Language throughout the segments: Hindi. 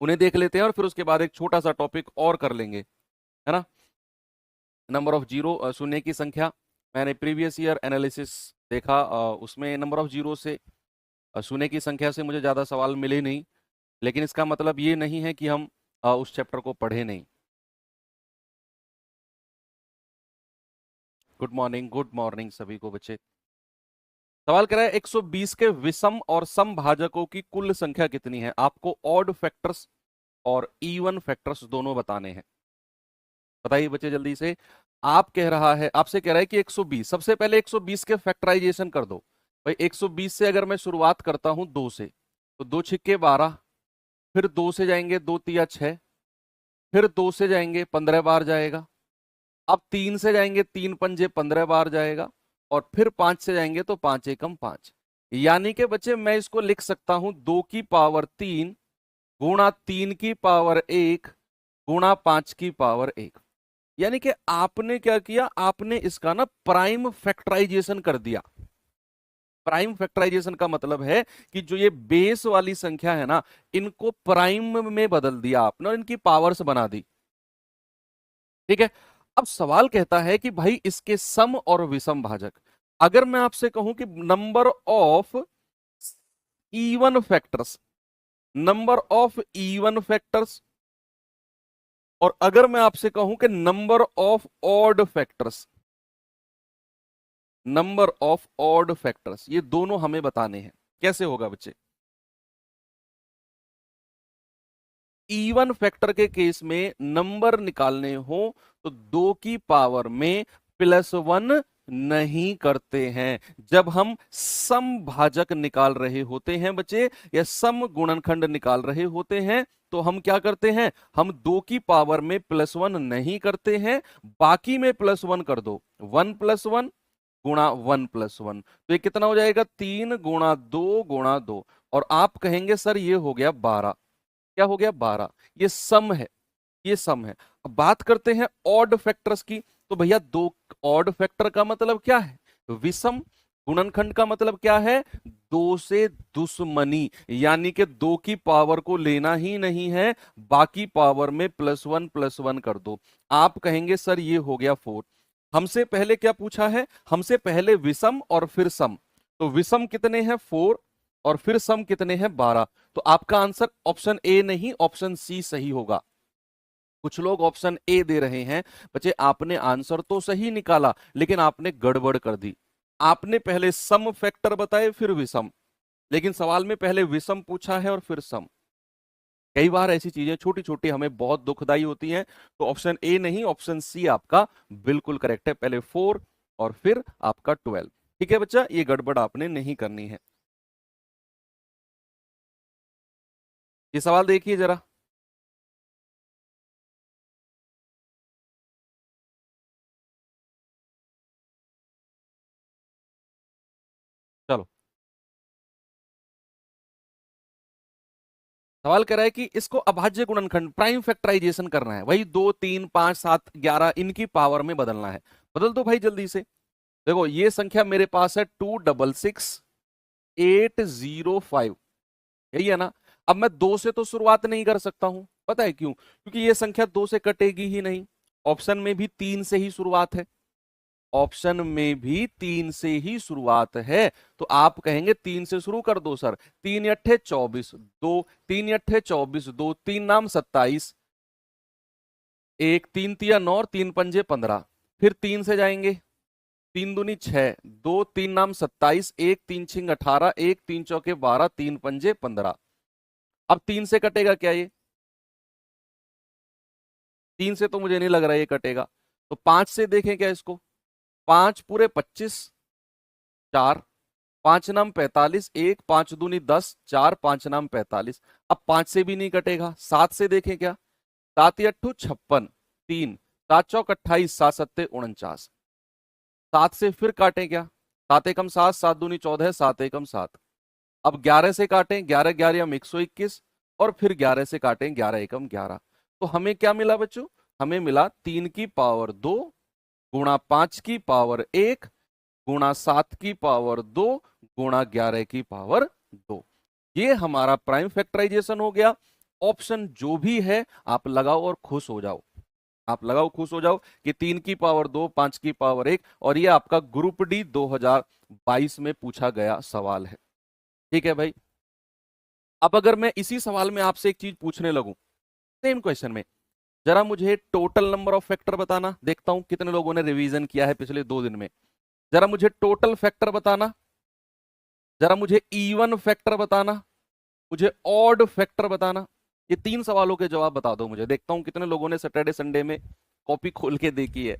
उन्हें देख लेते हैं और फिर उसके बाद एक छोटा सा टॉपिक और कर लेंगे, है ना। नंबर ऑफ जीरो, शून्य की संख्या। मैंने प्रीवियस ईयर एनालिसिस देखा, उसमें नंबर ऑफ जीरो से, शून्य की संख्या से मुझे ज़्यादा सवाल मिले नहीं, लेकिन इसका मतलब ये नहीं है कि हम उस चैप्टर को पढ़े नहीं। गुड मॉर्निंग सभी को बच्चे। सवाल कह रहा है 120 के विषम और सम भाजकों की कुल संख्या कितनी है। आपको ऑड फैक्टर्स और इवन फैक्टर्स दोनों बताने हैं। बताइए बच्चे जल्दी से। आपसे कह रहा है कि 120, सबसे पहले 120 के फैक्टराइजेशन कर दो। भाई 120 से अगर मैं शुरुआत करता हूं 2 से, तो 2 छिक्के 12, फिर 2 से जाएंगे 2 तिया 6, फिर 2 से जाएंगे 15 बार जाएगा। अब 3 से जाएंगे 3 पंजे 15 बार जाएगा, और फिर 5 से जाएंगे तो 5 एकम 5। यानी कि बच्चे मैं इसको लिख सकता हूं 2 की पावर 3 गुणा 3 की पावर 1 गुणा 5 की पावर 1। यानी कि आपने क्या किया, आपने इसका ना प्राइम फैक्टराइजेशन कर दिया। प्राइम फैक्टराइजेशन का मतलब है कि जो ये बेस वाली संख्या है ना, इनको प्राइम में बदल दिया आपने और इनकी पावर्स बना दी। ठीक है। अब सवाल कहता है कि भाई इसके सम और विषम भाजक। अगर मैं आपसे कहूं कि number of factors number of even factors, और अगर मैं आपसे कहूं कि नंबर ऑफ ऑड फैक्टर्स, ये दोनों हमें बताने हैं। कैसे होगा बच्चे। इवन फैक्टर के केस में नंबर निकालने हो तो 2 की पावर में +1 नहीं करते हैं। जब हम सम भाजक निकाल रहे होते हैं बच्चे, या सम गुणनखंड निकाल रहे होते हैं, तो हम क्या करते हैं, हम 2 की पावर में +1 नहीं करते हैं, बाकी में +1 कर दो। 1 + 1 गुणा 1 + 1, तो ये कितना हो जाएगा, 3 गुणा 2 गुणा 2। और आप कहेंगे सर ये हो गया 12। क्या हो गया, 12। ये सम है, ये सम है। अब बात करते हैं ऑड फैक्टर्स की। तो भैया दो, ऑड फैक्टर का मतलब क्या है, विषम। गुणनखंड का मतलब क्या है, 2 से दुश्मनी, यानी कि 2 की पावर को लेना ही नहीं है, बाकी पावर में +1 कर दो। आप कहेंगे सर ये हो गया 4। हमसे पहले क्या पूछा है, हमसे पहले विषम और फिर सम। तो विषम कितने हैं 4, और फिर सम कितने हैं 12। तो आपका आंसर ऑप्शन ए नहीं, ऑप्शन सी सही होगा। कुछ लोग ऑप्शन ए दे रहे हैं। बच्चे आपने आंसर तो सही निकाला, लेकिन आपने गड़बड़ कर दी। आपने पहले सम फैक्टर बताए फिर विषम, लेकिन सवाल में पहले विषम पूछा है और फिर सम। कई बार ऐसी चीजें छोटी छोटी हमें बहुत दुखदाई होती हैं। तो ऑप्शन ए नहीं, ऑप्शन सी आपका बिल्कुल करेक्ट है। पहले 4 और फिर आपका 12। ठीक है बच्चा, ये गड़बड़ आपने नहीं करनी है। ये सवाल देखिए जरा। चलो, सवाल कर रहा है कि इसको अभाज्य गुणनखंड प्राइम फैक्टराइजेशन करना है। वही 2 3 5 7 11 इनकी पावर में बदलना है। बदल दो भाई जल्दी से। देखो ये संख्या मेरे पास है 266805, यही है ना। अब मैं 2 से तो शुरुआत नहीं कर सकता हूं, पता है क्यों, क्योंकि ये संख्या 2 से कटेगी ही नहीं। ऑप्शन में भी 3 से ही शुरुआत है, ऑप्शन में भी 3 से ही शुरुआत है। तो आप कहेंगे 3 से शुरू कर दो सर। 3 अट्ठे 24, 2 3 अट्ठे 24, 2 3 नाम 27, 1 3 तिया 9 और 3 पंजे 15। फिर 3 से जाएंगे, 3 दूनी 6, 2 3 नाम 27, 1 3 छिंग 18, 1 3 चौके 12, 3 पंजे 15। अब 3 से कटेगा क्या ये, 3 से तो मुझे नहीं लग रहा ये कटेगा। तो 5 से देखें क्या इसको, 5 पूरे 25, 4 5 नाम 45, 1 5 दूनी 10, 4 5 नाम 45। अब 5 से भी नहीं कटेगा। 7 से देखें क्या, 7 अट्ठू 56, 3 7 चौक 28, 7 सत्ते 49। 7 से फिर काटें क्या, 7 एकम 7, 7 दूनी 14, 7 एकम 7। अब 11 से काटें, 11 11 हम 121, और फिर 11 से काटें, 11 एकम 11। तो हमें क्या मिला बच्चों, हमें मिला 3 की पावर 2 गुणा 5 की पावर 1 गुणा 7 की पावर 2 गुणा 11 की पावर 2। ये हमारा प्राइम फैक्टराइजेशन हो गया। ऑप्शन जो भी है आप लगाओ और खुश हो जाओ। आप लगाओ, खुश हो जाओ कि 3 की पावर 2, 5 की पावर 1, और ये आपका ग्रुप डी 2022 में पूछा गया सवाल है। ठीक है भाई। अब अगर मैं इसी सवाल में आपसे एक चीज पूछने लगूं, सेम क्वेश्चन में, जरा मुझे टोटल नंबर ऑफ फैक्टर बताना, देखता हूं कितने लोगों ने रिवीजन किया है पिछले 2 दिन में। जरा मुझे टोटल फैक्टर बताना, जरा मुझे इवन फैक्टर बताना, मुझे ऑड फैक्टर बताना। ये 3 सवालों के जवाब बता दो मुझे, देखता हूं कितने लोगों ने सैटरडे संडे में कॉपी खोल के देखी है।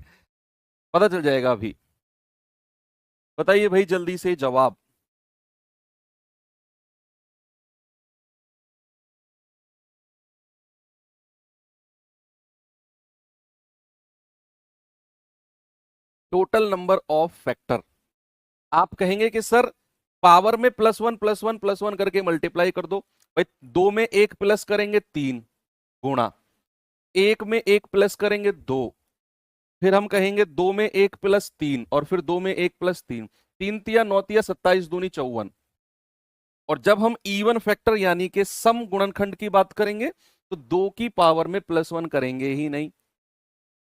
पता चल जाएगा अभी। बताइए भाई जल्दी से जवाब। Total number of factor. आप कहेंगे कि सर पावर में +1 +1 +1 करके मल्टीप्लाई कर दो। भाई 2 में 1 प्लस करेंगे 3 गुणा, 1 में 1 प्लस करेंगे 2, फिर हम कहेंगे 2 में 1 प्लस 3, और फिर 2 में 1 प्लस 3, 3 × 9 = 27, 27×2 = 54। और जब हम इवन फैक्टर यानी कि सम गुणनखंड की बात करेंगे तो 2 की पावर में +1 करेंगे ही नहीं।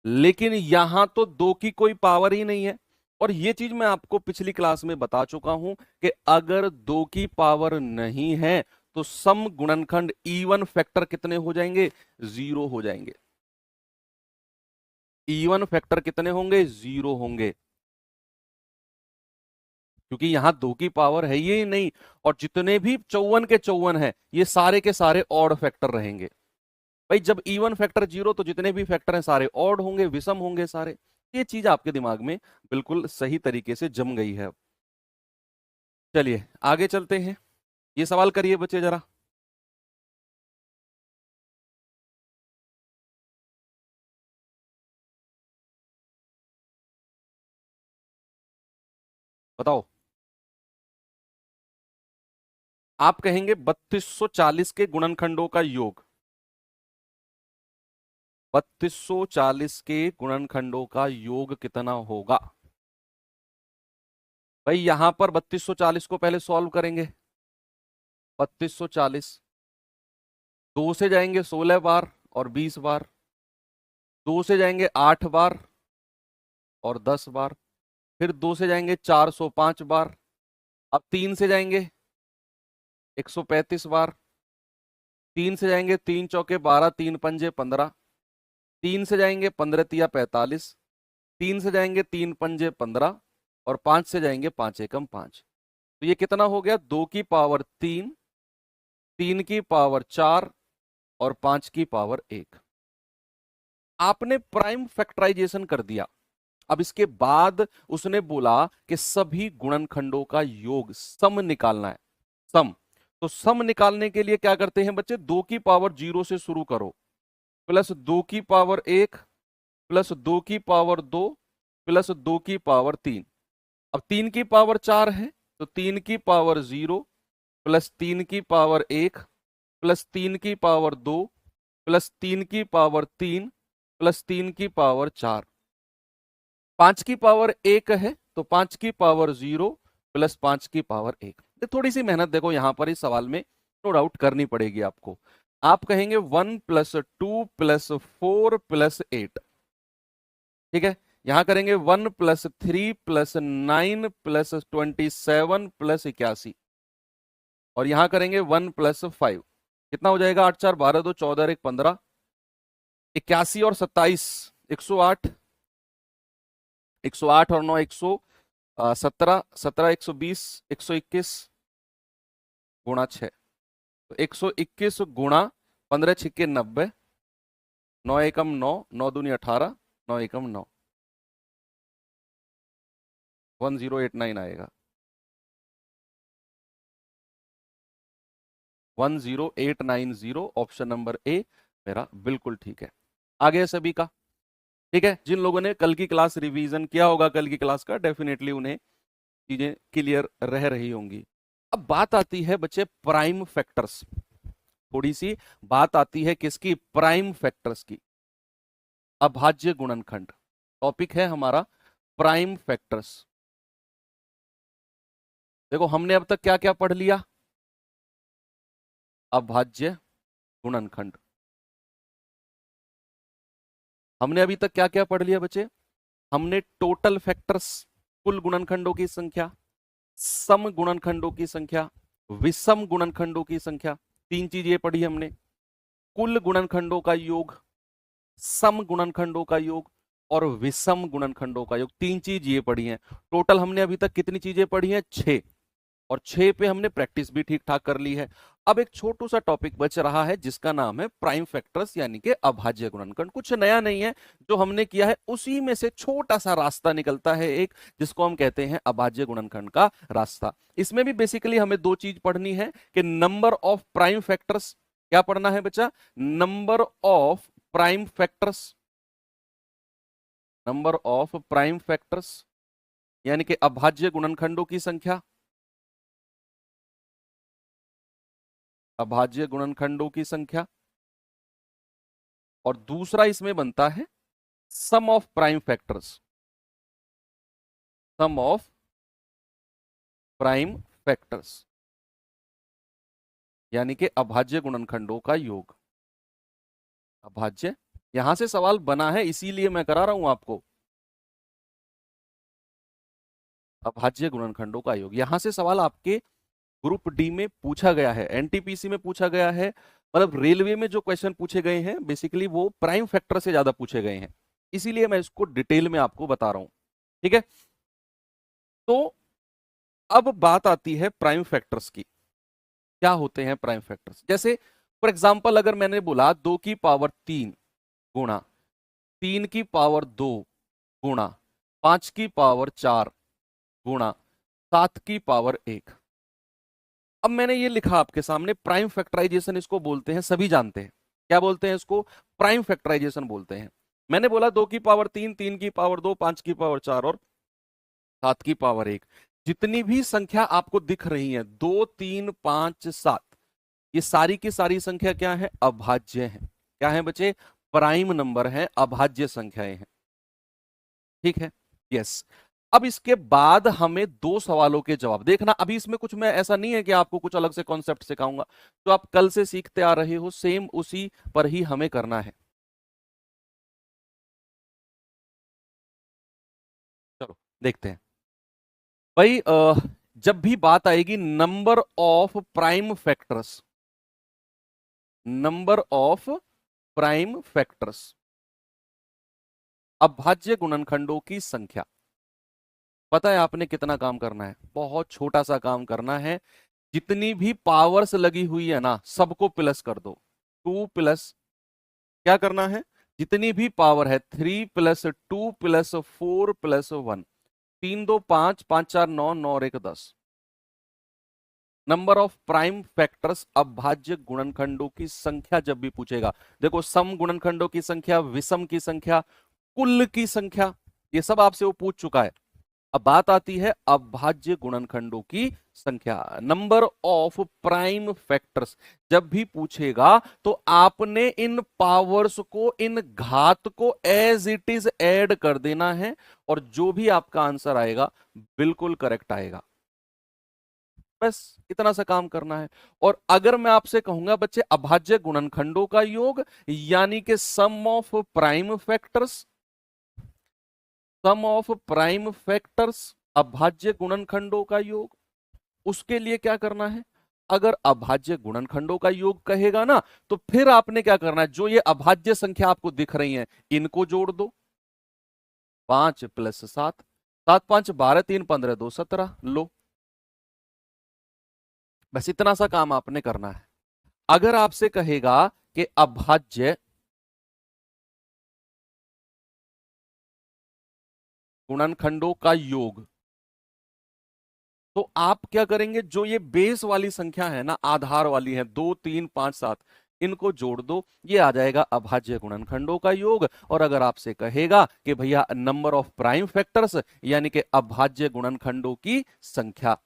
लेकिन यहां तो 2 की कोई पावर ही नहीं है। और यह चीज मैं आपको पिछली क्लास में बता चुका हूं कि अगर 2 की पावर नहीं है तो सम गुणनखंड इवन फैक्टर कितने हो जाएंगे? 0 हो जाएंगे। इवन फैक्टर कितने होंगे? 0 होंगे, क्योंकि यहां 2 की पावर है ही नहीं। और जितने भी 54 के 54 है ये सारे के सारे ऑड फैक्टर रहेंगे। भाई जब इवन फैक्टर 0 तो जितने भी फैक्टर हैं सारे ऑड होंगे, विषम होंगे सारे। ये चीज आपके दिमाग में बिल्कुल सही तरीके से जम गई है। चलिए आगे चलते हैं। ये सवाल करिए बच्चे जरा। बताओ। आप कहेंगे 3240 के गुणनखंडों का योग, 3240 के गुणनखंडों का योग कितना होगा? भाई यहां पर 3240 को पहले सॉल्व करेंगे। 3240 2 से जाएंगे 16 बार और 20 बार, 2 से जाएंगे 8 बार और 10 बार, फिर 2 से जाएंगे 405 बार, अब 3 से जाएंगे 135 बार, 3 से जाएंगे 3 × 4 = 12, 3 × 5 = 15, 3 से जाएंगे 15 × 3 = 45, 3 से जाएंगे 3 × 5 = 15, और 5 से जाएंगे 5 × 1 = 5। तो ये कितना हो गया? 2 की पावर 3, 3 की पावर 4 और 5 की पावर 1। आपने प्राइम फैक्टराइजेशन कर दिया। अब इसके बाद उसने बोला कि सभी गुणनखंडों का योग सम निकालना है। सम, तो सम निकालने के लिए क्या करते हैं बच्चे? 2 की पावर 0 से शुरू करो, प्लस 2 की पावर 1, प्लस 2 की पावर 2, प्लस 2 की पावर 3। अब 3 की पावर 4 है तो 3 की पावर 0, प्लस 3 की पावर 1, प्लस 3 की पावर 2, प्लस 3 की पावर 3, प्लस 3 की पावर 4। 5 की पावर 1 है तो 5 की पावर 0, प्लस 5 की पावर 1। थोड़ी सी मेहनत देखो यहां पर इस सवाल में नो डाउट करनी पड़ेगी आपको। आप कहेंगे 1 + 2 + 4 + 8। ठीक है, यहां करेंगे 1 + 3 + 9 + 27 + 81, और यहां करेंगे 1 + 5। कितना हो जाएगा? 8 × 4 = 12, 2 = 14, 1 = 15, 81 और 27 108, 108 और 9 117, 17 120, 121 गुणा 6, तो 121 गुणा 15 × 6 = 90, 9 एकम 9, 9 दूनी 18, 9 एकम 9, 1089 आएगा। 10890, ऑप्शन नंबर ए मेरा बिल्कुल ठीक है। आगे है सभी का। ठीक है, जिन लोगों ने कल की क्लास रिवीजन किया होगा, कल की क्लास का, डेफिनेटली उन्हें चीजें क्लियर रह रही होंगी। अब बात आती है बच्चे प्राइम फैक्टर्स। थोड़ी सी बात आती है किसकी? प्राइम फैक्टर्स की। अभाज्य गुणनखंड टॉपिक है हमारा, प्राइम फैक्टर्स। देखो हमने अब तक क्या क्या पढ़ लिया? अभाज्य गुणनखंड। हमने अभी तक क्या क्या पढ़ लिया बच्चे? हमने टोटल फैक्टर्स, कुल गुणनखंडों की संख्या, सम गुणनखंडों की संख्या, विषम गुणनखंडों की संख्या, तीन चीज ये पढ़ी हमने। कुल गुणनखंडों का योग, सम गुणनखंडों का योग और विषम गुणनखंडों का योग, तीन चीज ये पढ़ी हैं। टोटल हमने अभी तक कितनी चीजें पढ़ी हैं? 6। और 6 पे हमने प्रैक्टिस भी ठीक ठाक कर ली है। अब एक छोटू सा टॉपिक बच रहा है जिसका नाम है प्राइम फैक्टर्स यानी कि अभाज्य गुणनखंड। कुछ नया नहीं है, जो हमने किया है उसी में से छोटा सा रास्ता निकलता है एक, जिसको हम कहते हैं अभाज्य गुणनखंड का रास्ता। इसमें भी बेसिकली हमें दो चीज पढ़नी है कि नंबर ऑफ प्राइम फैक्टर्स, क्या पढ़ना है बच्चा? Number of prime factors, number of prime factors यानी कि अभाज्य गुणनखंडों की संख्या, अभाज्य गुणनखंडों की संख्या। और दूसरा इसमें बनता है sum of prime factors, sum of prime factors यानी कि अभाज्य गुणनखंडों का योग। अभाज्य, यहां से सवाल बना है इसीलिए मैं करा रहा हूं आपको। अभाज्य गुणनखंडों का योग, यहां से सवाल आपके ग्रुप डी में पूछा गया है, एनटीपीसी में पूछा गया है, मतलब रेलवे में जो क्वेश्चन पूछे गए हैं बेसिकली वो प्राइम फैक्टर से ज्यादा पूछे गए हैं, इसीलिए मैं इसको डिटेल में आपको बता रहा हूं। ठीक है, तो अब बात आती है प्राइम फैक्टर्स की। क्या होते हैं प्राइम फैक्टर्स? जैसे फॉर एग्जांपल अगर मैंने बोला 2 की पावर 3 गुणा 3 की पावर 2 गुणा 5 की पावर 4 गुणा 7 की पावर 1। अब मैंने ये लिखा आपके सामने, प्राइम फैक्टराइजेशन इसको बोलते हैं, सभी जानते हैं। क्या बोलते हैं इसको? प्राइम फैक्टराइजेशन बोलते हैं। मैंने बोला 2 की पावर 3, 3 की पावर 2, 5 की पावर 4 और 7 की पावर 1। जितनी भी संख्या आपको दिख रही है 2, 3, 5, 7, ये सारी की सारी संख्या क्या है? अभाज्य है। क्या है बच्चे? प्राइम नंबर है, अभाज्य संख्याएं हैं। ठीक है, यस। अब इसके बाद हमें दो सवालों के जवाब देखना। अभी इसमें कुछ मैं ऐसा नहीं है कि आपको कुछ अलग से कॉन्सेप्ट सिखाऊंगा, तो आप कल से सीखते आ रहे हो सेम उसी पर ही हमें करना है। चलो देखते हैं भाई। जब भी बात आएगी number of prime factors, number of prime factors, अभाज्य गुणनखंडों की संख्या, पता है आपने कितना काम करना है? बहुत छोटा सा काम करना है। जितनी भी पावर्स लगी हुई है ना सबको प्लस कर दो। 2 प्लस, क्या करना है? जितनी भी पावर है 3 प्लस 2 प्लस 4 प्लस 1, 3 2 5, 5 4 9, 9 और 1 10। नंबर ऑफ प्राइम फैक्टर्स, अभाज्य गुणनखंडों की संख्या जब भी पूछेगा, देखो सम गुणनखंडों की संख्या, विषम की संख्या, कुल की संख्या, ये सब आपसे वो पूछ चुका है। अब बात आती है अभाज्य गुणनखंडों की संख्या, नंबर ऑफ प्राइम फैक्टर्स। जब भी पूछेगा तो आपने इन पावर्स को, इन घात को एज इट इज ऐड कर देना है और जो भी आपका आंसर आएगा बिल्कुल करेक्ट आएगा। बस इतना सा काम करना है। और अगर मैं आपसे कहूंगा बच्चे अभाज्य गुणनखंडों का योग यानी कि sum of prime factors, sum of prime factors, अभाज्य गुणनखंडों का योग, उसके लिए क्या करना है? अगर अभाज्य गुणनखंडों का योग कहेगा ना तो फिर आपने क्या करना है? जो ये अभाज्य संख्या आपको दिख रही है इनको जोड़ दो। 5 प्लस 7, 7 5 12, 3 15 2 17, लो। बस इतना सा काम आपने करना है। अगर आपसे कहेगा कि अभाज्य गुणनखंडों का योग, तो आप क्या करेंगे? जो ये बेस वाली संख्या है ना, आधार वाली है 2 3 5 7, इनको जोड़ दो, ये आ जाएगा अभाज्य गुणनखंडों का योग। और अगर आपसे कहेगा कि भैया नंबर ऑफ प्राइम फैक्टर्स यानी कि अभाज्य गुणनखंडों की संख्या,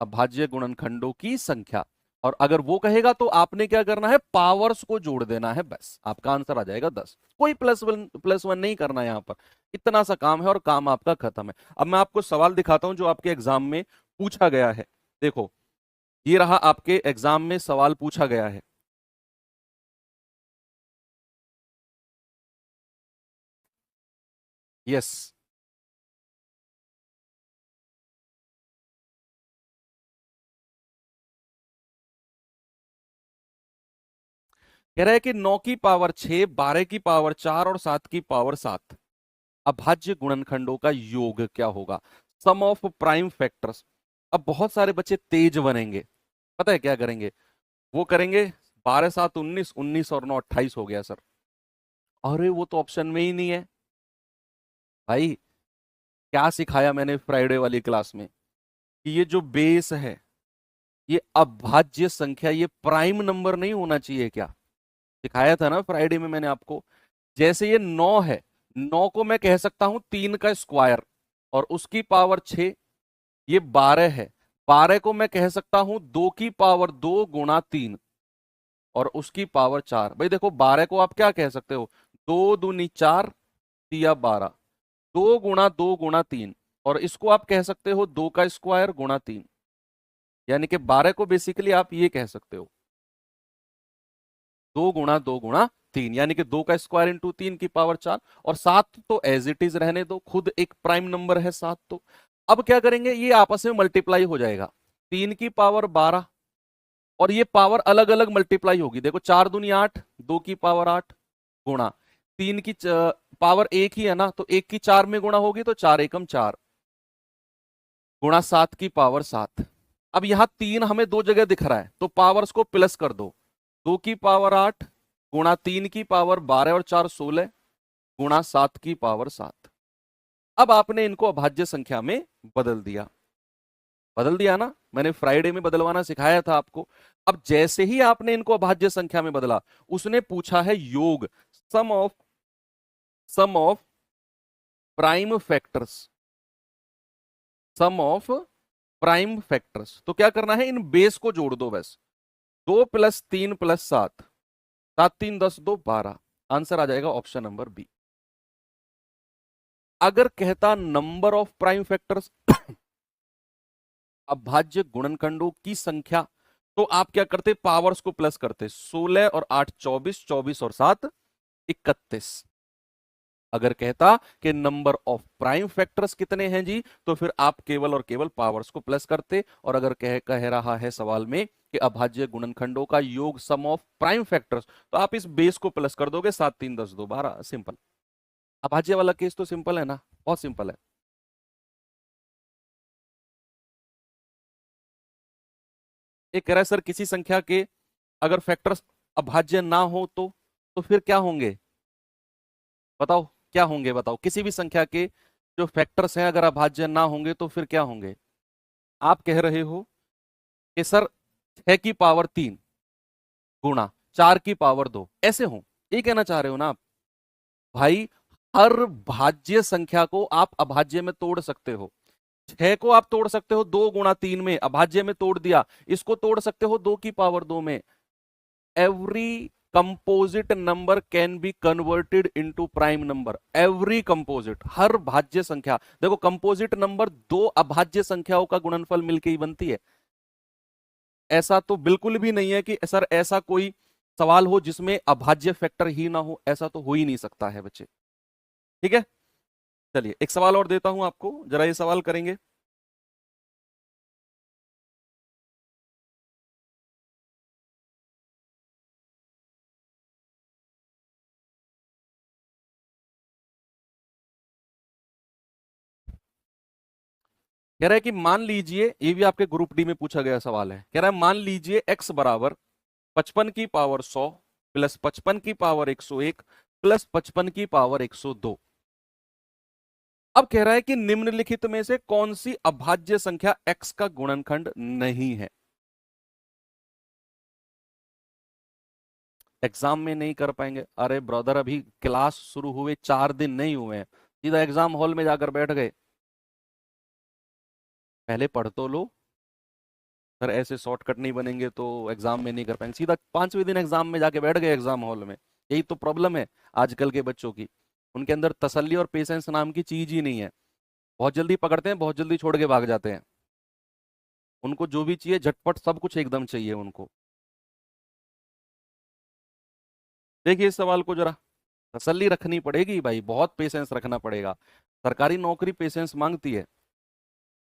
अभाज्य गुणनखंडों की संख्या, और अगर वो कहेगा तो आपने क्या करना है? पावर्स को जोड़ देना है, बस आपका आंसर आ जाएगा 10। कोई प्लस वन नहीं करना है यहां पर, इतना सा काम है और काम आपका खत्म है। अब मैं आपको सवाल दिखाता हूं जो आपके एग्जाम में पूछा गया है। देखो ये रहा आपके एग्जाम में सवाल पूछा गया है। यस, कह रहा है कि 9 की पावर 6, 12 की पावर 4 और 7 की पावर 7 अभाज्य गुणनखंडों का योग क्या होगा? सम ऑफ प्राइम फैक्टर्स। अब बहुत सारे बच्चे तेज बनेंगे, पता है क्या करेंगे? वो करेंगे 12 7 19, 19 और 9 28 हो गया सर। अरे वो तो ऑप्शन में ही नहीं है भाई। क्या सिखाया मैंने फ्राइडे वाली क्लास में कि ये जो बेस है, ये अभाज्य संख्या, ये प्राइम नंबर नहीं होना चाहिए क्या? सिखाया था ना फ्राइडे में मैंने आपको। जैसे ये 9 है, 9 को मैं कह सकता हूं 3 का स्क्वायर और उसकी पावर 6। ये 12 है, 12 को मैं कह सकता हूं 2 की पावर 2 गुणा 3 और उसकी पावर 4। भाई देखो, 12 को आप क्या कह सकते हो? 2 दूनी 4 या 12, 2 गुणा 3, और इसको आप कह सकते हो 2 का स्क्वायर गुणा 3। यानी कि 12 को बेसिकली आप ये कह सकते हो 2 गुणा 3, यानी कि 2 का स्क्वायर इंटू 3 की पावर 4। और 7 तो एज इट इज रहने दो, खुद एक प्राइम नंबर है 7 तो। अब क्या करेंगे, ये आपस में मल्टीप्लाई हो जाएगा। 3 की पावर 12 और ये पावर अलग अलग मल्टीप्लाई होगी। देखो 4 दूनी 8, 2 की पावर 8 गुणा 3 की पावर एक ही है ना, तो 1 की 4 में गुणा होगी तो 4 एकम 4 गुणा 7 की पावर 7। अब यहां 3 हमें दो जगह दिख रहा है तो पावर्स को प्लस कर दो। 2 की पावर 8 गुणा 3 की पावर 12 और 4 16 गुणा 7 की पावर 7। अब आपने इनको अभाज्य संख्या में बदल दिया। बदल दिया ना, मैंने फ्राइडे में बदलवाना सिखाया था आपको। अब जैसे ही आपने इनको अभाज्य संख्या में बदला, उसने पूछा है योग, sum of prime factors, sum of prime factors. तो क्या करना है, इन बेस को जोड़ दो बस। 2 + 3 + 7, 7 3 10 2 12। आंसर आ जाएगा ऑप्शन नंबर बी। अगर कहता नंबर ऑफ प्राइम फैक्टर्स, अभाज्य गुणनखंडों की संख्या, तो आप क्या करते, पावर्स को प्लस करते। 16 और 8 24, 24 और 7 31। अगर कहता कि नंबर ऑफ प्राइम फैक्टर्स कितने हैं जी, तो फिर आप केवल और केवल पावर्स को प्लस करते। और अगर कह रहा है सवाल में कि अभाज्य गुणनखंडों का योग सम ऑफ प्राइम फैक्टर्स, तो आप इस बेस को प्लस कर दोगे। 7 3 10 2 12, सिंपल। अभाज्य वाला केस तो सिंपल है ना, बहुत सिंपल है। एक कह रहा है सर किसी संख्या के अगर फैक्टर्स अभाज्य ना हो तो फिर क्या होंगे? बताओ क्या होंगे, बताओ। किसी भी संख्या के जो फैक्टर्स हैं अगर अभाज्य ना होंगे तो फिर क्या होंगे? आप कह रहे हो कि सर 6 की पावर 3 गुणा 4 की पावर 2 ऐसे हो, ये कहना चाह रहे हो ना आप? भाई, हर भाज्य संख्या को आप अभाज्य में तोड़ सकते हो। 6 को आप तोड़ सकते हो 2 गुणा 3 में, अभाज्य में तोड़ दिया। इसको तोड़ सकते हो 2 की पावर 2 में। Every composite number can be converted into prime number. Every composite, हर भाज्य संख्या। देखो कंपोजिट नंबर दो अभाज्य संख्याओं का गुणनफल मिलकर ही बनती है। ऐसा तो बिल्कुल भी नहीं है कि सर ऐसा कोई सवाल हो जिसमें अभाज्य फैक्टर ही ना हो, ऐसा तो हो ही नहीं सकता है बच्चे। ठीक है, चलिए एक सवाल और देता हूं आपको, जरा ये सवाल करेंगे। कह रहा है कि मान लीजिए, ये भी आपके ग्रुप डी में पूछा गया सवाल है। कह रहा है मान लीजिए x बराबर 55 की पावर 100 प्लस 55 की पावर 101 प्लस 55 की पावर 102। अब कह रहा है कि निम्नलिखित में से कौन सी अभाज्य संख्या x का गुणनखंड नहीं है? एग्जाम में नहीं कर पाएंगे? अरे ब्रदर, अभी क्लास शुरू हुए 4 दिन नहीं हुए हैं, सीधा एग्जाम हॉल में जाकर बैठ गए। पहले पढ़ तो लो। सर ऐसे शॉर्टकट नहीं बनेंगे तो एग्जाम में नहीं कर पाएंगे, सीधा 5वें दिन एग्जाम में जाके बैठ गए एग्जाम हॉल में। यही तो प्रॉब्लम है आजकल के बच्चों की। उनके अंदर तसल्ली और पेशेंस नाम की चीज ही नहीं है। बहुत जल्दी पकड़ते हैं, बहुत जल्दी छोड़ के भाग जाते हैं। उनको जो भी चाहिए झटपट सब कुछ एकदम चाहिए उनको। देखिए इस सवाल को जरा, तसल्ली रखनी पड़ेगी भाई, बहुत पेशेंस रखना पड़ेगा। सरकारी नौकरी पेशेंस मांगती है,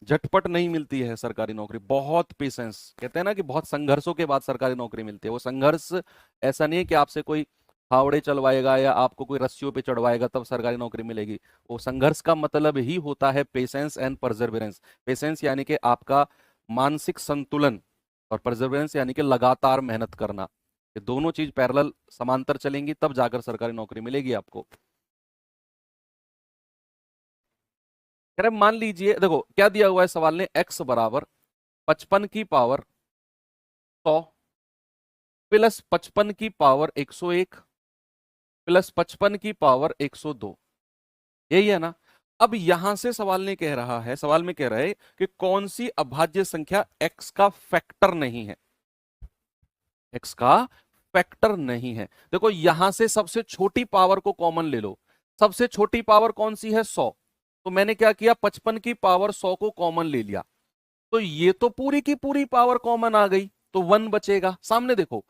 झटपट नहीं मिलती है सरकारी नौकरी, बहुत पेशेंस। कहते हैं ना कि बहुत संघर्षों के बाद सरकारी नौकरी मिलती है। वो संघर्ष ऐसा नहीं है कि आपसे कोई फावड़े चलवाएगा या आपको कोई रस्सियों पे चढ़वाएगा तब सरकारी नौकरी मिलेगी। वो संघर्ष का मतलब ही होता है पेशेंस एंड परसेवरेंस। पेशेंस यानी कि आपका मानसिक संतुलन, और परसेवरेंस यानी कि लगातार मेहनत करना। ये दोनों चीज पैरेलल समांतर चलेंगी तब जाकर सरकारी नौकरी मिलेगी आपको। कह रहे मान लीजिए, देखो क्या दिया हुआ है सवाल ने, x बराबर 55 की पावर 100 प्लस 55 की पावर 101 प्लस 55 की पावर 102, यही है ना। अब यहां से सवाल ने कह रहा है, सवाल में कह रहा है कि कौन सी अभाज्य संख्या x का फैक्टर नहीं है, x का फैक्टर नहीं है। देखो यहां से सबसे छोटी पावर को कॉमन ले लो। सबसे छोटी पावर कौन सी है, 100। तो मैंने क्या किया, 55 की पावर 100 को कॉमन ले लिया, तो ये तो पूरी की पूरी पावर कॉमन आ गई, तो 1 बचेगा। सामने देखो,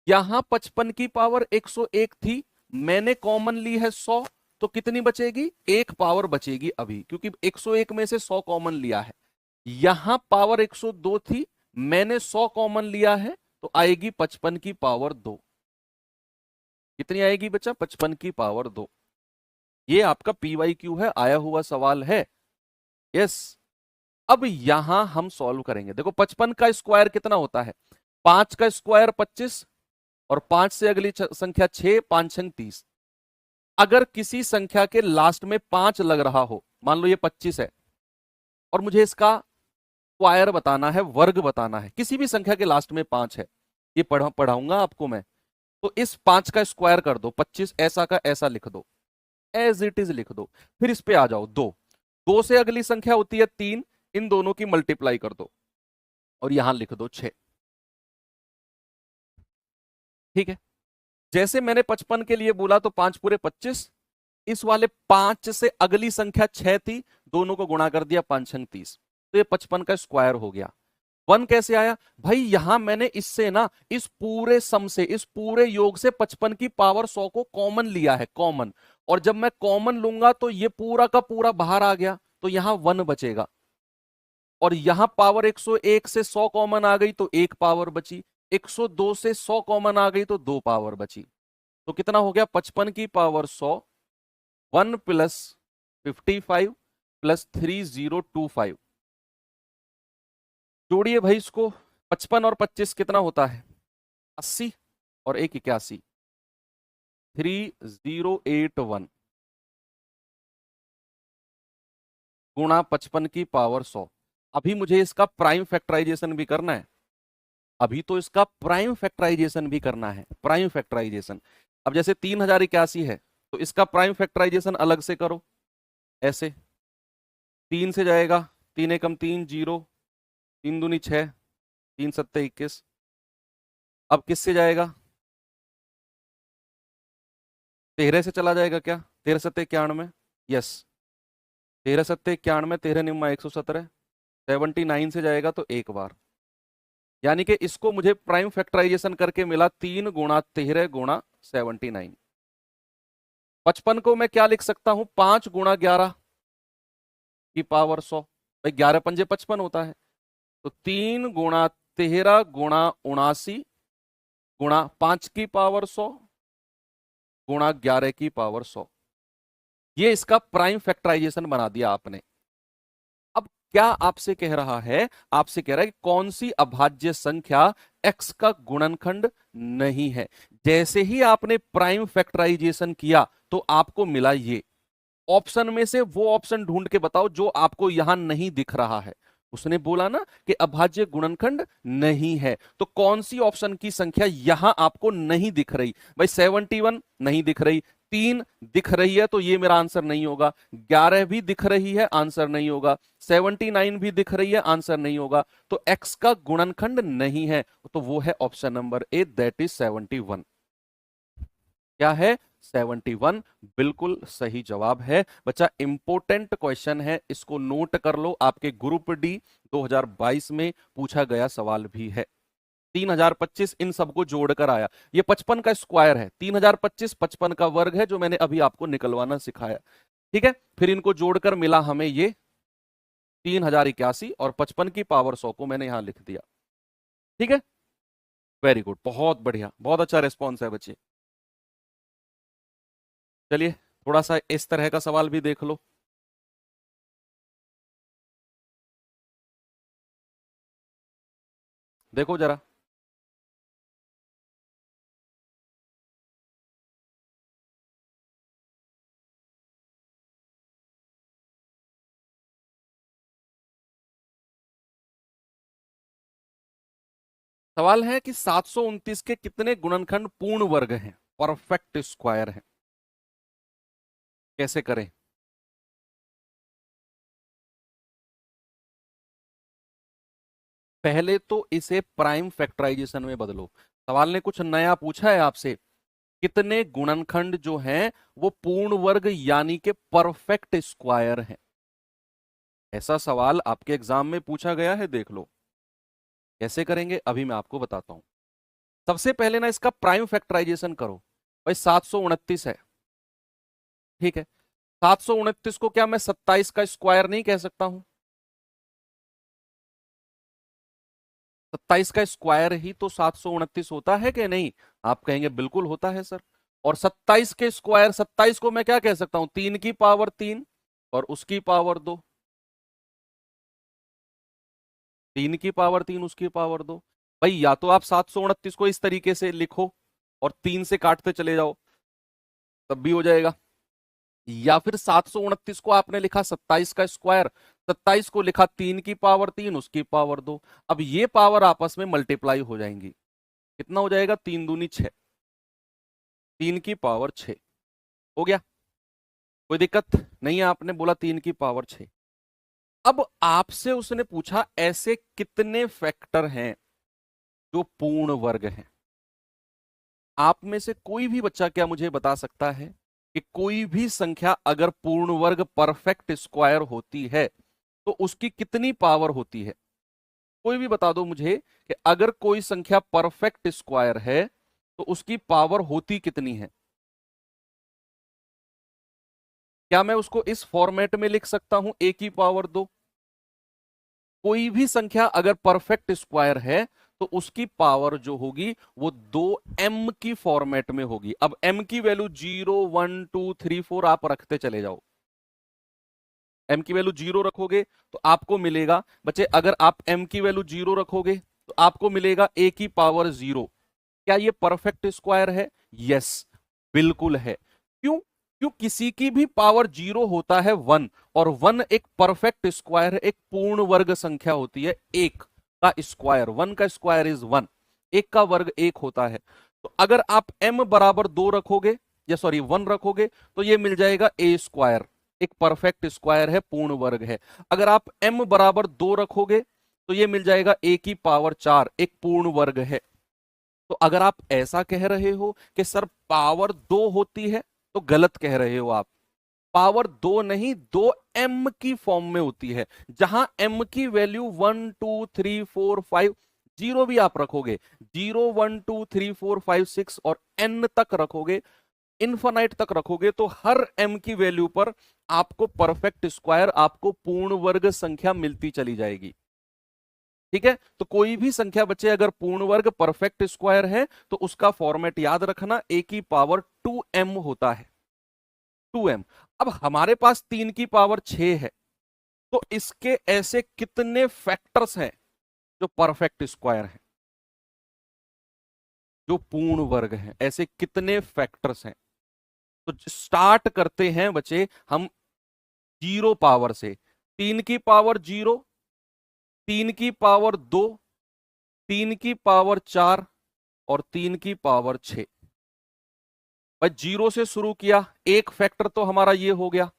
यहां 55 की पावर 101 थी, मैंने कॉमन ली है 100, तो कितनी बचेगी, एक पावर बचेगी अभी, क्योंकि 101 में से 100 कॉमन लिया है। यहां पावर 102 थी, मैंने 100 कॉमन लिया है, तो आएगी 55 की पावर 2। कितनी आएगी बच्चा, 55 की पावर 2। ये आपका पीवाईक्यू है, आया हुआ सवाल है। यस। अब यहां हम सॉल्व करेंगे। देखो 55 का स्क्वायर कितना होता है, 5 का स्क्वायर 25, और 5 से अगली संख्या 6, 5 छंग 30। अगर किसी संख्या के लास्ट में 5 लग रहा हो, मान लो ये 25 है, और मुझे इसका स्क्वायर बताना है, वर्ग बताना है, किसी भी संख्या के लास्ट में 5 है, ये पढ़ाऊंगा आपको मैं। तो इस 5 का स्क्वायर कर दो, 25 ऐसा का ऐसा लिख दो, एज इट इज लिख दो। फिर इस पे आ जाओ, 2, 2 से अगली संख्या होती है 3, इन दोनों की मल्टीप्लाई कर दो, और यहां लिख दो 6। ठीक है। जैसे मैंने 55 के लिए बोला तो 5 पूरे 25, इस वाले 5 से अगली संख्या 6 थी, दोनों को गुणा कर दिया, 5 छंग 30, तो ये 55 का स्क्वायर हो गया। 1 कैसे आया भाई, यहां मैंने इससे ना, इस पूरे सम से, इस पूरे योग से 55 की पावर 100 को कॉमन लिया है, कॉमन। और जब मैं कॉमन लूंगा तो ये पूरा का पूरा बाहर आ गया, तो यहां 1 बचेगा। और यहां पावर 101 से 100 कॉमन आ गई तो एक पावर बची, 102 से 100 कॉमन आ गई तो 2 पावर बची। तो कितना हो गया, 55 की पावर 100, 1 प्लस 55 प्लस 3025। जोड़िए भाई इसको, 55 और 25 कितना होता है, 80, और 1 81, 3081 गुणा 55 की पावर 100। अभी मुझे इसका प्राइम फैक्टराइजेशन भी करना है, अभी तो इसका प्राइम फैक्टराइजेशन भी करना है, प्राइम फैक्टराइजेशन। अब जैसे 3081 है, तो इसका प्राइम फैक्टराइजेशन अलग से करो, ऐसे 3 से जाएगा, 3 एकम 3, 0, 3 दूनी 6, 3 सत्ते 21। अब किससे जाएगा, 13 से चला जाएगा क्या, 13 सत्ते 91, यस, 13 सत्ते 91, 13 निम्मा 117, 79 से जाएगा तो एक बार। यानी कि इसको मुझे प्राइम फैक्टराइजेशन करके मिला 3 गुणा 13 गुणा 79। 55 को मैं क्या लिख सकता हूं, 5 गुणा 11 की पावर 100, भाई 11 पंजे 55 होता है, तो 3 गुणा 13 गुणा 79 गुणा 5 की पावर 100 गुणा 11 की पावर 100। ये इसका प्राइम फैक्टराइजेशन बना दिया आपने। अब क्या आपसे कह रहा है, आपसे कह रहा है कि कौन सी अभाज्य संख्या x का गुणनखंड नहीं है। जैसे ही आपने प्राइम फैक्टराइजेशन किया तो आपको मिला ये ऑप्शन में से वो ऑप्शन ढूंढ के बताओ जो आपको यहां नहीं दिख रहा है। उसने बोला ना कि अभाज्य गुणनखंड नहीं है, तो कौन सी ऑप्शन की संख्या यहां आपको नहीं दिख रही, भाई 71 नहीं दिख रही, 3 दिख रही है तो ये मेरा आंसर नहीं होगा, 11 भी दिख रही है आंसर नहीं होगा, 79 भी दिख रही है आंसर नहीं होगा। तो x का गुणनखंड नहीं है, तो वो है option number A, that is 71। क्या है, 71 बिल्कुल सही जवाब है बच्चा। इंपॉर्टेंट क्वेश्चन है, इसको नोट कर लो, आपके ग्रुप डी 2022 में पूछा गया सवाल भी है। 3025 इन सबको जोड़कर आया, ये 55 का स्क्वायर है, 3025 55 का वर्ग है जो मैंने अभी आपको निकलवाना सिखाया। ठीक है, फिर इनको जोड़कर मिला हमें ये 3081 और 55 की पावर 100 को मैंने यहां लिख दिया। ठीक है, वेरी गुड, बहुत बढ़िया, बहुत अच्छा रिस्पॉन्स है बच्चे। चलिए थोड़ा सा इस तरह का सवाल भी देख लो। देखो जरा, सवाल है कि 729 के कितने गुणनखंड पूर्ण वर्ग हैं, परफेक्ट स्क्वायर है, कैसे करें? पहले तो इसे प्राइम फैक्टराइजेशन में बदलो। सवाल ने कुछ नया पूछा है आपसे, कितने गुणनखंड जो हैं वो पूर्ण वर्ग यानी कि परफेक्ट स्क्वायर हैं। ऐसा सवाल आपके एग्जाम में पूछा गया है, देख लो कैसे करेंगे, अभी मैं आपको बताता हूं। सबसे पहले ना इसका प्राइम फैक्टराइजेशन करो। भाई 729 है, ठीक है, 729 को क्या मैं 27 का स्क्वायर नहीं कह सकता हूं? 27 का स्क्वायर ही तो 729 होता है कि नहीं? आप कहेंगे बिल्कुल होता है सर। और 27 के स्क्वायर, 27 को मैं क्या कह सकता हूं? 3 की पावर 3 और उसकी पावर 2, 3 की पावर 3 उसकी पावर 2। भाई या तो आप 729 को इस तरीके से लिखो और 3 से काटते चले जाओ, तब भी हो जाएगा। या फिर 729 को आपने लिखा 27 का स्क्वायर, 27 को लिखा 3 की पावर 3 उसकी पावर 2। अब ये पावर आपस में मल्टीप्लाई हो जाएंगी, कितना हो जाएगा? 3 दूनी 6, 3 की पावर 6 हो गया। कोई दिक्कत नहीं है, आपने बोला 3 की पावर 6। अब आपसे उसने पूछा ऐसे कितने फैक्टर हैं जो पूर्ण वर्ग हैं। आप में से कोई भी बच्चा क्या मुझे बता सकता है कि कोई भी संख्या अगर पूर्ण वर्ग परफेक्ट स्क्वायर होती है तो उसकी कितनी पावर होती है? कोई भी बता दो मुझे कि अगर कोई संख्या परफेक्ट स्क्वायर है तो उसकी पावर होती कितनी है? क्या मैं उसको इस फॉर्मेट में लिख सकता हूं, a की पावर 2? कोई भी संख्या अगर परफेक्ट स्क्वायर है तो उसकी पावर जो होगी वो 2m की फॉर्मेट में होगी। अब m की वैल्यू 0 1 2 3 4 आप रखते चले जाओ। m की वैल्यू 0 रखोगे तो आपको मिलेगा बच्चे, अगर आप m की वैल्यू 0 रखोगे तो आपको मिलेगा a की पावर 0। क्या ये परफेक्ट स्क्वायर है? यस, बिल्कुल है। क्यों? क्यों किसी की भी पावर 0 होता है 1, और 1 एक परफेक्ट स्क्वायर है, एक पूर्ण वर्ग संख्या होती है। एक का स्क्वायर, 1 का स्क्वायर इज 1, एक का वर्ग 1 होता है। तो अगर आप m बराबर 2 रखोगे, या सॉरी 1 रखोगे, तो ये मिल जाएगा a स्क्वायर, एक परफेक्ट स्क्वायर है, पूर्ण वर्ग है। अगर आप m बराबर 2 रखोगे तो ये मिल जाएगा a की पावर 4, एक पूर्ण वर्ग है। तो अगर आप ऐसा कह रहे हो कि सर पावर 2 होती है, तो गलत कह रहे हो आप। पावर 2 नहीं, 2m की फॉर्म में होती है, जहां m की वैल्यू 1 2 3 4 5, जीरो भी आप रखोगे, 0 1 2 3 4 5 6 और n तक रखोगे, इन्फानाइट तक रखोगे, तो हर m की वैल्यू पर आपको परफेक्ट स्क्वायर, आपको पूर्ण वर्ग संख्या मिलती चली जाएगी। ठीक है, तो कोई भी संख्या बच्चे अगर पूर्ण वर्ग परफेक्ट स्क्वायर है तो उसका फॉर्मेट याद रखना, a की पावर 2m होता है, 2m। अब हमारे पास 3 की पावर 6 है, तो इसके ऐसे कितने फैक्टर्स हैं जो परफेक्ट स्क्वायर हैं, जो पूर्ण वर्ग हैं? ऐसे कितने फैक्टर्स हैं? तो स्टार्ट करते हैं बच्चे हम जीरो पावर से। 3 की पावर 0, 3 की पावर 2, 3 की पावर 4 और 3 की पावर 6। भाई जीरो से शुरू किया, एक फैक्टर तो हमारा ये हो गया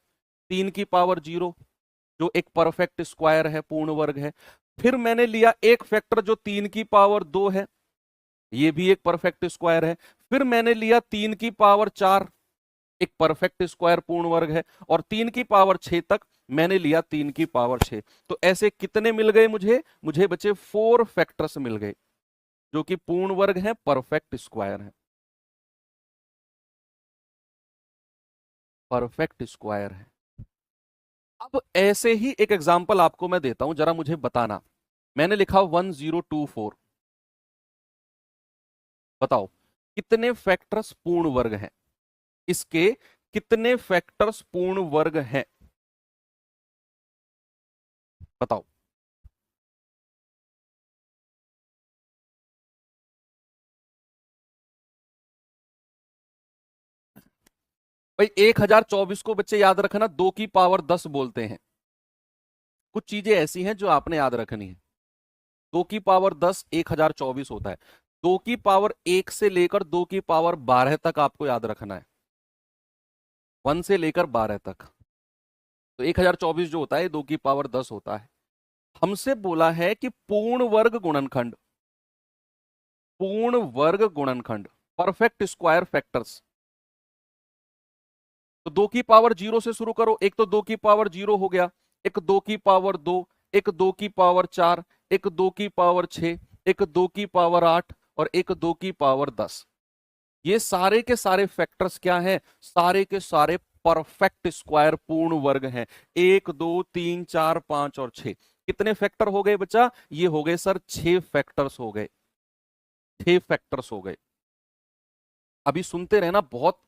3 की पावर 0, जो एक परफेक्ट स्क्वायर है, पूर्ण वर्ग है। फिर मैंने लिया एक फैक्टर जो 3 की पावर 2 है, ये भी एक परफेक्ट स्क्वायर है। फिर मैंने लिया 3 की पावर 4, एक परफेक्ट स्क्वायर पूर्ण वर्ग है, और 3 की पावर 6 तक मैंने लिया 3 की पावर 6। तो ऐसे कितने मिल गए मुझे? मुझे बचे 4 फैक्टर्स मिल गए जो कि पूर्ण वर्ग है, परफेक्ट स्क्वायर है, परफेक्ट स्क्वायर है। अब ऐसे ही एक एग्जांपल आपको मैं देता हूं, जरा मुझे बताना। मैंने लिखा 1024, बताओ कितने फैक्टर्स पूर्ण वर्ग हैं, इसके कितने फैक्टर्स पूर्ण वर्ग हैं, बताओ। भाई 1024 को बच्चे याद रखना 2 की पावर 10 बोलते हैं। कुछ चीजें ऐसी हैं जो आपने याद रखनी है। 2 की पावर 10 1024 होता है। 2 की पावर 1 से लेकर 2 की पावर 12 तक आपको याद रखना है, 1 से लेकर 12 तक। तो 1024 जो होता है 2 की पावर 10 होता है। हमसे बोला है कि पूर्ण वर्ग गुणनखंड, पूर्ण वर्ग गुणनखंड, परफेक्ट स्क्वायर फैक्टर्स। तो 2 की पावर 0 से शुरू करो। एक तो 2 की पावर 0 हो गया, एक 2 की पावर 2, एक 2 की पावर 4, एक 2 की पावर 6, एक 2 की पावर 8 और एक 2 की पावर 10। ये सारे के सारे फैक्टर्स क्या हैं? सारे के सारे परफेक्ट स्क्वायर पूर्ण वर्ग हैं। 1 2 3 4 5 और 6। कितने फैक्टर हो गए बच्चा? ये हो गए सर 6 फैक्टर्स हो गए, 6 फैक्टर्स हो गए। अभी सुनते रहना, बहुत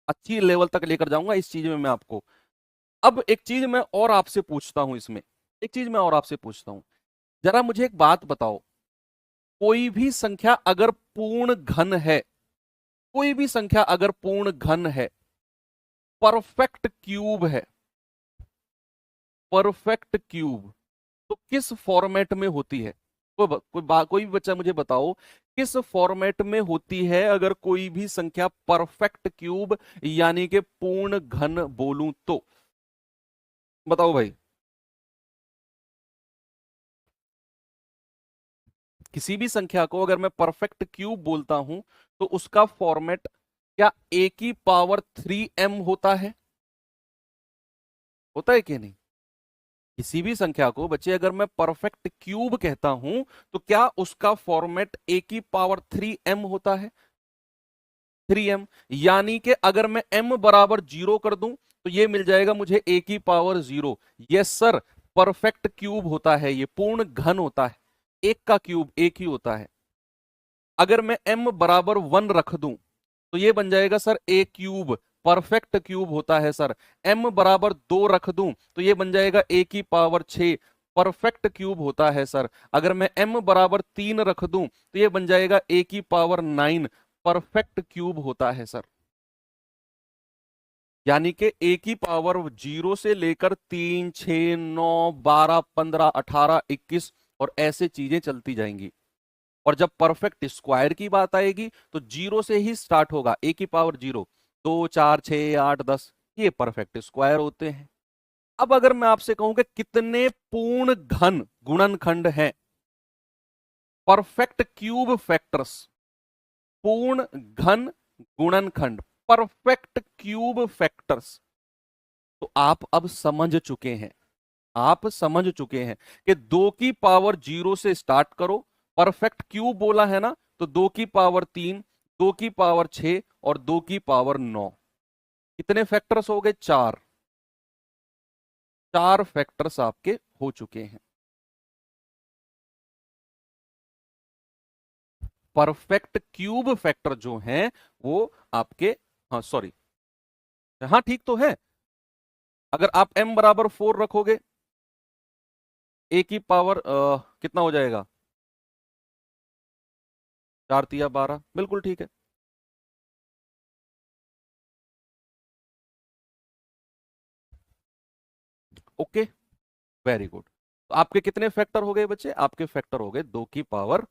अच्छी लेवल तक लेकर जाऊंगा इस चीज में मैं आपको। अब एक चीज मैं और आपसे पूछता हूं इसमें, एक चीज मैं और आपसे पूछता हूं, जरा मुझे एक बात बताओ। कोई भी संख्या अगर पूर्ण घन है, कोई भी संख्या अगर पूर्ण घन है, परफेक्ट क्यूब है, परफेक्ट क्यूब, तो किस फॉर्मेट में होती है? कोई भी बच्चा मुझे बताओ, किस फॉर्मेट में होती है अगर कोई भी संख्या परफेक्ट क्यूब यानी कि पूर्ण घन बोलूं तो? बताओ भाई। किसी भी संख्या को अगर मैं परफेक्ट क्यूब बोलता हूं तो उसका फॉर्मेट क्या ए की पावर 3m होता है? होता है कि नहीं? किसी भी संख्या को बच्चे अगर मैं परफेक्ट क्यूब कहता हूं तो क्या उसका फॉर्मेट ए की पावर 3m होता है? 3m। यानी कि अगर मैं m बराबर 0 कर दूं तो ये मिल जाएगा मुझे a की power 0। Yes sir, perfect cube होता है, ये पूर्ण घन होता है, एक का क्यूब एक ही होता है। अगर मैं m बराबर 1 रख दूं तो ये बन जाएगा sir a cube, perfect cube होता है सर। m बराबर 2 रख दूं तो ये बन जाएगा a की पावर 6, परफेक्ट क्यूब होता है सर। अगर मैं m बराबर 3 रख दूं तो ये बन जाएगा a की पावर 9, परफेक्ट क्यूब होता है सर। यानी कि a की पावर 0 से लेकर 3 6 9 12 15 18 21 और ऐसे चीजें चलती जाएंगी। और जब परफेक्ट स्क्वायर की बात आएगी तो 0 से ही स्टार्ट होगा, a की पावर 0, 2 4 6 8 10, ये परफेक्ट स्क्वायर होते हैं। अब अगर मैं आपसे कहूं कि कितने पूर्ण घन गुणनखंड हैं, परफेक्ट क्यूब फैक्टर्स, पूर्ण घन गुणनखंड, परफेक्ट क्यूब फैक्टर्स, तो आप अब समझ चुके हैं, आप समझ चुके हैं कि 2 की पावर 0 से स्टार्ट करो, परफेक्ट क्यूब बोला है ना, तो 2 की पावर 3, 2 की पावर 6 और 2 की पावर 9। कितने फैक्टर्स हो गए? 4। 4 फैक्टर्स आपके हो चुके हैं। परफेक्ट क्यूब फैक्टर जो हैं वो आपके, हाँ सॉरी, हाँ ठीक तो है। अगर आप m बराबर 4 रखोगे, a की पावर कितना हो जाएगा? 4 तिया 12, बिल्कुल ठीक है। Okay, very good. तो आपके कितने फैक्टर हो गए बच्चे? आपके फैक्टर हो गए 2 की पावर,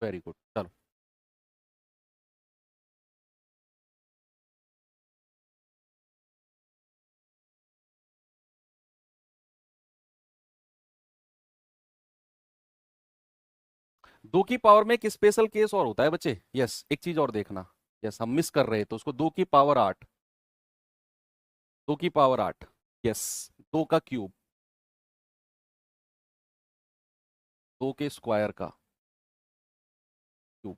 वेरी गुड, चलो। 2 की पावर में एक स्पेशल केस और होता है बच्चे, यस, एक चीज और देखना, यस, हम मिस कर रहे हैं, तो उसको 2 की पावर 8, 2 की पावर 8, यस, 2 का क्यूब, 2 के स्क्वायर का क्यूब,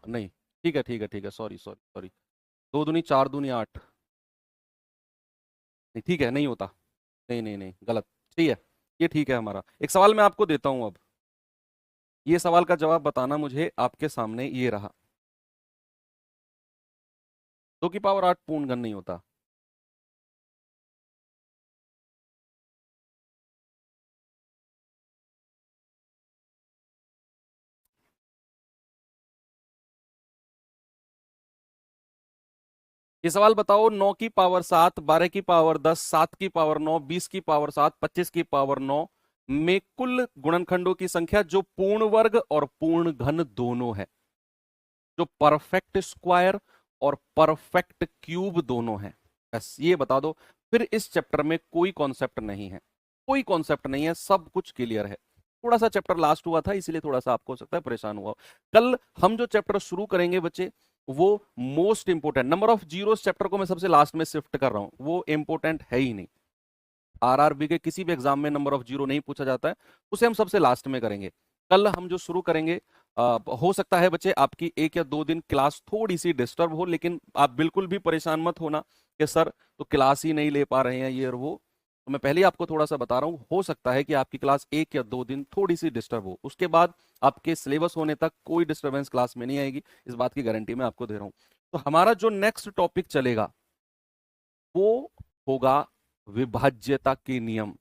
नहीं, ठीक है ठीक है ठीक है, सॉरी सॉरी सॉरी, 2 दूनी 4 दूनी 8, नहीं ठीक है, नहीं होता, नहीं नहीं नहीं, गलत, ठीक है, ये ठीक है हमारा। एक सवाल मैं आपको देता हूं अब, ये सवाल का जवाब बताना मुझे, आपके सामने ये रहा, 2 की पावर 8 पूर्ण घन नहीं होता। ये सवाल बताओ, 9 की पावर 7, 12 की पावर 10, 7 की पावर 9, 20 की पावर 7, 25 की पावर 9 में कुल गुणनखंडों की संख्या जो पूर्ण वर्ग और पूर्ण घन दोनों है, जो परफेक्ट स्क्वायर और परफेक्ट क्यूब दोनों है, बस ये बता दो। फिर इस चैप्टर में कोई कॉन्सेप्ट नहीं है, कोई कॉन्सेप्ट नहीं है, सब कुछ क्लियर है। थोड़ा सा चैप्टर लास्ट हुआ था, इसीलिए थोड़ा सा आपको हो सकता है परेशान हुआ। कल हम जो चैप्टर शुरू करेंगे बच्चे, वो most important, number of zeros chapter को मैं सबसे लास्ट में शिफ्ट कर रहा हूं, वो इंपोर्टेंट है ही नहीं। आरआरबी के किसी भी एग्जाम में नंबर ऑफ जीरो नहीं पूछा जाता है, उसे हम सबसे लास्ट में करेंगे। कल हम जो शुरू करेंगे, हो सकता है बच्चे आपकी 1 या 2 दिन क्लास थोड़ी सी डिस्टर्ब हो, लेकिन आप बिल्कुल भी परेशान मत होना कि सर तो क्लास ही नहीं ले पा रहे हैं ये और वो। तो मैं पहले ही आपको थोड़ा सा बता रहा हूँ, हो सकता है कि आपकी क्लास 1 या 2 दिन थोड़ी सी डिस्टर्ब हो, उसके बाद आपके सिलेबस होने तक कोई डिस्टर्बेंस क्लास में नहीं आएगी, इस बात की गारंटी मैं आपको दे रहा हूँ। तो हमारा जो नेक्स्ट टॉपिक चलेगा वो होगा विभाज्यता के नियम,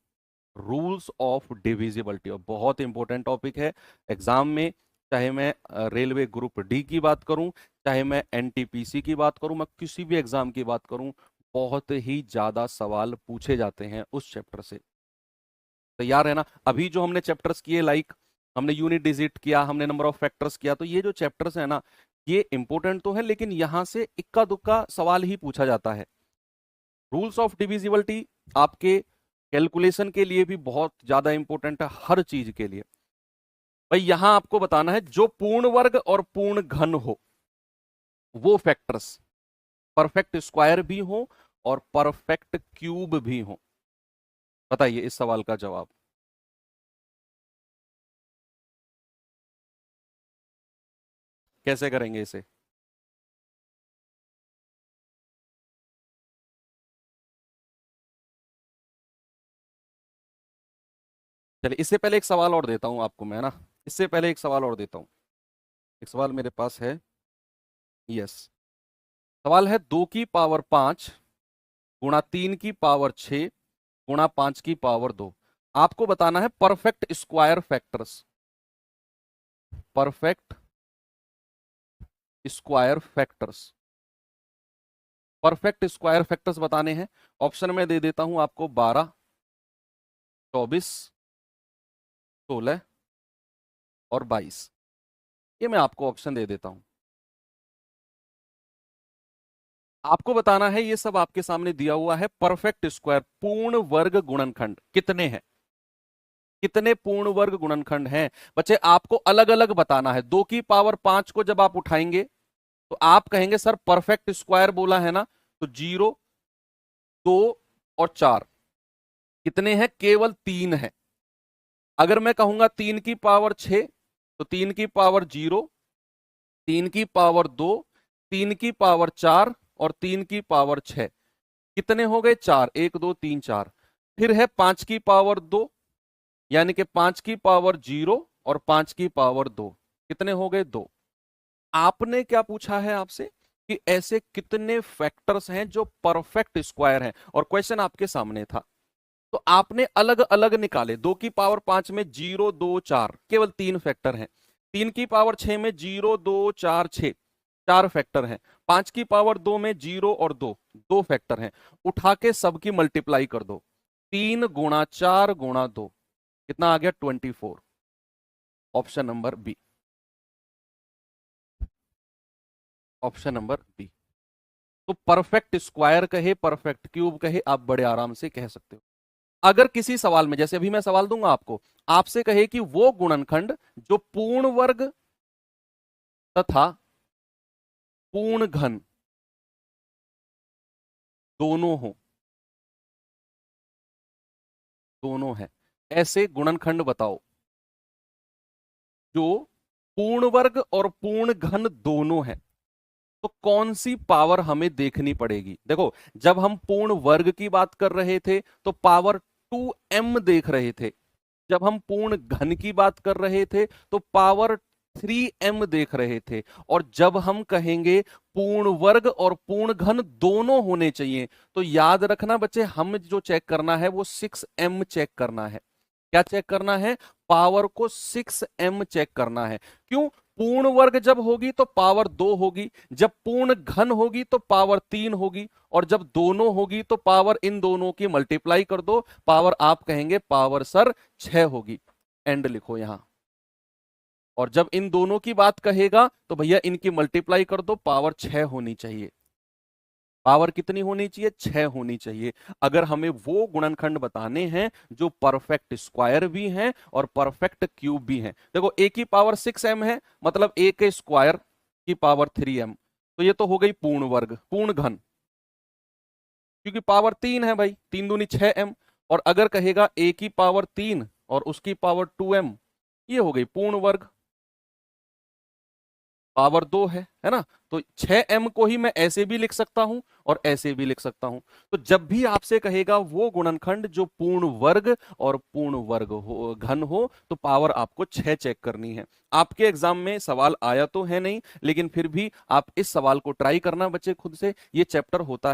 रूल्स ऑफ डिविजिबिलिटी, और बहुत इंपॉर्टेंट टॉपिक है एग्जाम में। चाहे मैं रेलवे ग्रुप डी की बात करूं, चाहे मैं एनटीपीसी की बात करूं, मैं किसी भी एग्जाम की बात करूं, बहुत ही ज्यादा सवाल पूछे जाते हैं उस चैप्टर से। तैयार है ना? अभी जो हमने चैप्टर्स किए, लाइक हमने यूनिट डिजिट किया, हमने नंबर ऑफ फैक्टर्स किया, तो ये जो चैप्टर्स है ना, ये इंपॉर्टेंट तो है, लेकिन यहां से इक्का दुक्का सवाल ही पूछा जाता है। रूल्स ऑफ डिविजिबिलिटी आपके कैलकुलेशन के लिए भी बहुत ज्यादा इंपॉर्टेंट है, हर चीज के लिए। भाई यहां आपको बताना है जो पूर्ण वर्ग और पूर्ण घन हो, वो फैक्टर्स परफेक्ट स्क्वायर भी हो और परफेक्ट क्यूब भी हो। बताइए इस सवाल का जवाब कैसे करेंगे इसे? चलिए, इससे पहले एक सवाल और देता हूं आपको मैं ना, इससे पहले एक सवाल और देता हूं। एक सवाल मेरे पास है, यस, सवाल है 2 की पावर 5 गुणा 3 की पावर 6 गुणा 5 की पावर 2। आपको बताना है perfect square factors, perfect square factors, perfect square factors बताने हैं। ऑप्शन में दे देता हूं आपको 12, 24, 16 और 22। ये मैं आपको ऑप्शन दे देता हूं, आपको बताना है, ये सब आपके सामने दिया हुआ है। परफेक्ट स्क्वायर पूर्ण वर्ग गुणनखंड कितने हैं, कितने पूर्ण वर्ग गुणनखंड हैं बच्चे, आपको अलग अलग बताना है। 2 की पावर 5 को जब आप उठाएंगे तो आप कहेंगे सर परफेक्ट स्क्वायर बोला है ना, तो 0, 2 और 4 कितने हैं, केवल 3 है। अगर मैं कहूंगा 3 की पावर 6, तो 3 की पावर 0, 3 की पावर 2, 3 की पावर 4 और 3 की पावर 6 कितने हो गए, 4, 1 2 3 4। फिर है 5 की पावर 2, यानी कि 5 की पावर 0 और 5 की पावर 2 कितने हो गए, 2। आपने क्या पूछा है आपसे कि ऐसे कितने फैक्टर्स हैं जो परफेक्ट स्क्वायर हैं, और क्वेश्चन आपके सामने था, तो आपने अलग अलग निकाले। 2 की पावर 5 में 0 2 4 केवल 3 फैक्टर हैं, 3 की पावर 6 में 0 2 4 6 4 फैक्टर हैं, 5 की पावर 2 में 0 और 2 2 फैक्टर हैं। उठा के सबकी मल्टीप्लाई कर दो, 3 गुणा 4 गुणा 2 कितना आ गया, 24। Option number B, option number B. तो परफेक्ट स्क्वायर कहे, परफेक्ट क्यूब कहे, आप बड़े आराम से कह सकते हो। अगर किसी सवाल में, जैसे अभी मैं सवाल दूंगा आपको, आपसे कहे कि वो गुणनखंड जो पूर्ण वर्ग तथा पूर्ण घन दोनों हो, दोनों है, ऐसे गुणनखंड बताओ जो पूर्ण वर्ग और पूर्ण घन दोनों है। तो कौन सी पावर हमें देखनी पड़ेगी? देखो, जब हम पूर्ण वर्ग की बात कर रहे थे तो पावर 2m देख रहे थे, जब हम पूर्ण घन की बात कर रहे थे तो पावर 3m देख रहे थे, और जब हम कहेंगे पूर्ण वर्ग और पूर्ण घन दोनों होने चाहिए, तो याद रखना बच्चे, हम जो चेक करना है वो 6m चेक करना है। क्या चेक करना है? पावर को 6m चेक करना है। क्यों? पूर्ण वर्ग जब होगी तो पावर 2 होगी, जब पूर्ण घन होगी तो पावर 3 होगी, और जब दोनों होगी तो पावर इन दोनों की मल्टीप्लाई कर दो, पावर आप कहेंगे पावर सर 6 होगी। एंड लिखो यहां। और जब इन दोनों की बात कहेगा तो भैया इनकी मल्टीप्लाई कर दो, पावर 6 होनी चाहिए। पावर कितनी होनी चाहिए? 6 होनी चाहिए। अगर हमें वो गुणनखंड बताने हैं जो परफेक्ट स्क्वायर भी हैं और परफेक्ट क्यूब भी हैं। देखो, a की पावर 6m है, मतलब a के स्क्वायर की पावर 3m, तो ये तो हो गई पूर्ण वर्ग, पूर्ण घन, क्योंकि पावर 3 है भाई, 3 दूनी 6m। और अगर कहेगा a की पावर 3 और उसकी पावर 2m, ये हो गई पूर्ण वर्ग, पावर 2 है ना। तो 6m को ही मैं ऐसे भी लिख सकता हूं और ऐसे भी लिख सकता हूं। तो जब भी आपसे कहेगा वो गुणनखंड जो पूर्ण वर्ग और पूर्ण वर्ग हो, घन हो, तो पावर आपको 6 चेक करनी है। आपके एग्जाम में सवाल आया तो है नहीं, लेकिन फिर भी आप इस सवाल को ट्राई करना बच्चे खुद से। ये चैप्टर होता है